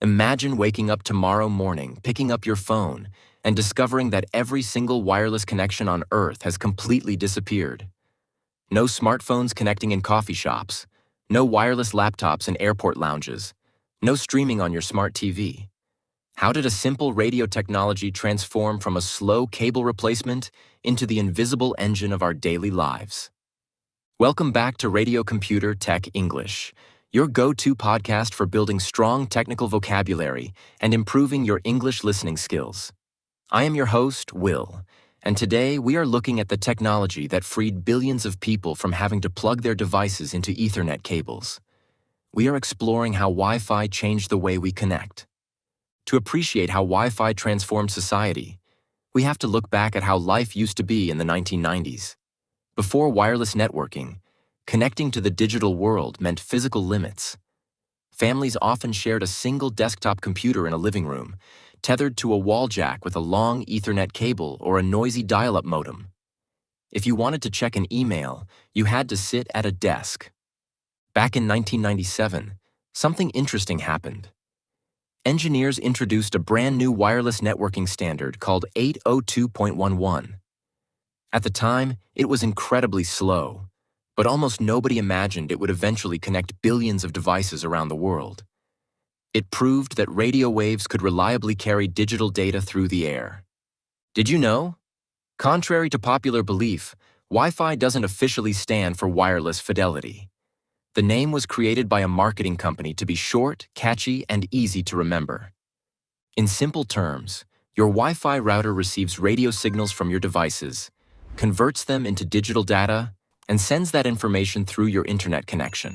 Imagine waking up tomorrow morning, picking up your phone, and discovering that every single wireless connection on Earth has completely disappeared. No smartphones connecting in coffee shops, no wireless laptops in airport lounges, no streaming on your smart TV. How did a simple radio technology transform from a slow cable replacement into the invisible engine of our daily lives? Welcome back to Radio Computer Tech English, your go-to podcast for building strong technical vocabulary and improving your English listening skills. I am your host, Will, and today we are looking at the technology that freed billions of people from having to plug their devices into Ethernet cables. We are exploring how Wi-Fi changed the way we connect. To appreciate how Wi-Fi transformed society, we have to look back at how life used to be in the 1990s. Before wireless networking, connecting to the digital world meant physical limits. Families often shared a single desktop computer in a living room, tethered to a wall jack with a long Ethernet cable or a noisy dial-up modem. If you wanted to check an email, you had to sit at a desk. Back in 1997, something interesting happened. Engineers introduced a brand new wireless networking standard called 802.11. At the time, it was incredibly slow, but almost nobody imagined it would eventually connect billions of devices around the world. It proved that radio waves could reliably carry digital data through the air. Did you know? Contrary to popular belief, Wi-Fi doesn't officially stand for wireless fidelity. The name was created by a marketing company to be short, catchy, and easy to remember. In simple terms, your Wi-Fi router receives radio signals from your devices, converts them into digital data, and sends that information through your internet connection.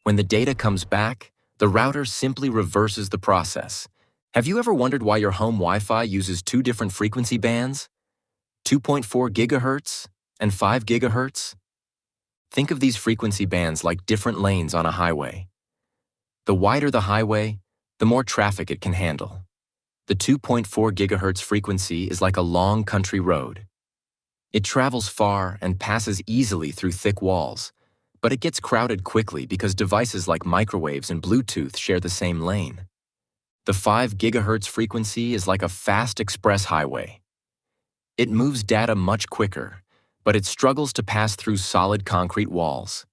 When the data comes back, the router simply reverses the process. Have you ever wondered why your home Wi-Fi uses two different frequency bands? 2.4 gigahertz and 5 gigahertz? Think of these frequency bands like different lanes on a highway. The wider the highway, the more traffic it can handle. The 2.4 gigahertz frequency is like a long country road. It travels far and passes easily through thick walls, but it gets crowded quickly because devices like microwaves and Bluetooth share the same lane. The 5 gigahertz frequency is like a fast express highway. It moves data much quicker, but it struggles to pass through solid concrete walls.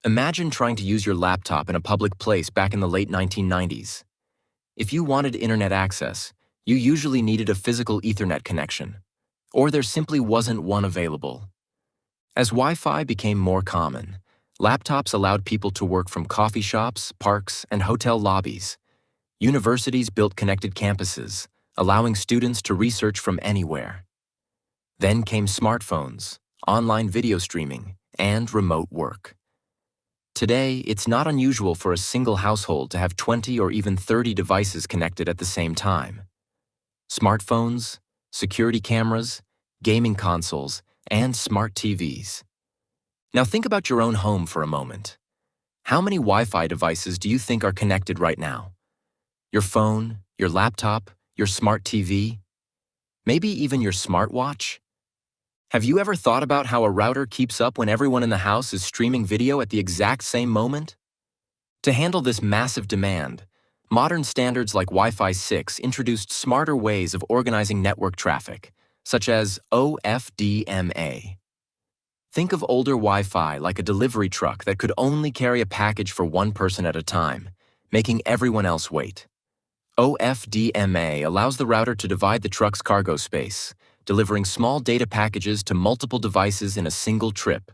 Imagine trying to use your laptop in a public place back in the late 1990s. If you wanted internet access, you usually needed a physical Ethernet connection, or there simply wasn't one available. As Wi-Fi became more common, laptops allowed people to work from coffee shops, parks, and hotel lobbies. Universities built connected campuses, allowing students to research from anywhere. Then came smartphones, online video streaming, and remote work. Today, it's not unusual for a single household to have 20 or even 30 devices connected at the same time. Smartphones, security cameras, gaming consoles, and smart TVs. Now think about your own home for a moment. How many Wi-Fi devices do you think are connected right now? Your phone, your laptop, your smart TV? Maybe even your smartwatch? Have you ever thought about how a router keeps up when everyone in the house is streaming video at the exact same moment? To handle this massive demand, modern standards like Wi-Fi 6 introduced smarter ways of organizing network traffic, such as OFDMA. Think of older Wi-Fi like a delivery truck that could only carry a package for one person at a time, making everyone else wait. OFDMA allows the router to divide the truck's cargo space, delivering small data packages to multiple devices in a single trip.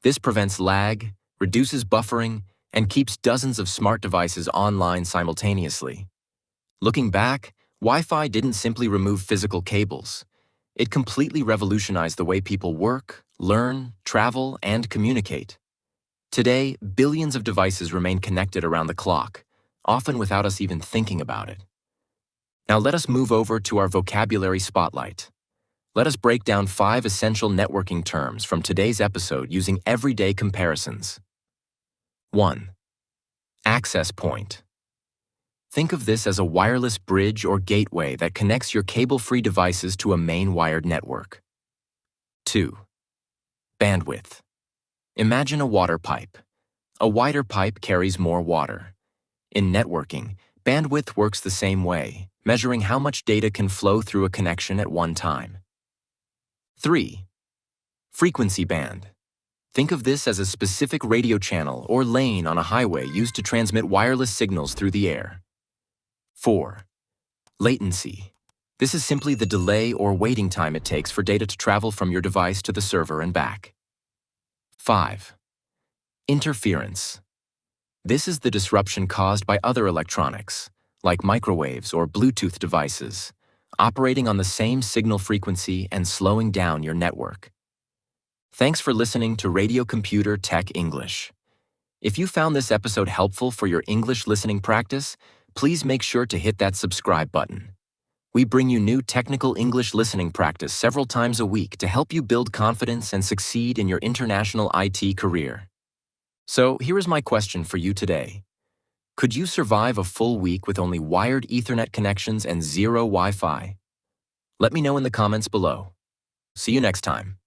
This prevents lag, reduces buffering, and keeps dozens of smart devices online simultaneously. Looking back, Wi-Fi didn't simply remove physical cables. It completely revolutionized the way people work, learn, travel, and communicate. Today, billions of devices remain connected around the clock, often without us even thinking about it. Now let us move over to our vocabulary spotlight. Let us break down 5 essential networking terms from today's episode using everyday comparisons. 1. Access point. Think of this as a wireless bridge or gateway that connects your cable-free devices to a main wired network. 2. Bandwidth. Imagine a water pipe. A wider pipe carries more water. In networking, Bandwidth works the same way, measuring how much data can flow through a connection at one time. 3. Frequency band. Think of this as a specific radio channel or lane on a highway used to transmit wireless signals through the air. 4. Latency. This is simply the delay or waiting time it takes for data to travel from your device to the server and back. 5. Interference. This is the disruption caused by other electronics, like microwaves or Bluetooth devices, operating on the same signal frequency and slowing down your network. Thanks for listening to Radio Computer Tech English. If you found this episode helpful for your English listening practice, please make sure to hit that subscribe button. We bring you new technical English listening practice several times a week to help you build confidence and succeed in your international IT career. So here is my question for you today. Could you survive a full week with only wired Ethernet connections and zero Wi-Fi? Let me know in the comments below. See you next time.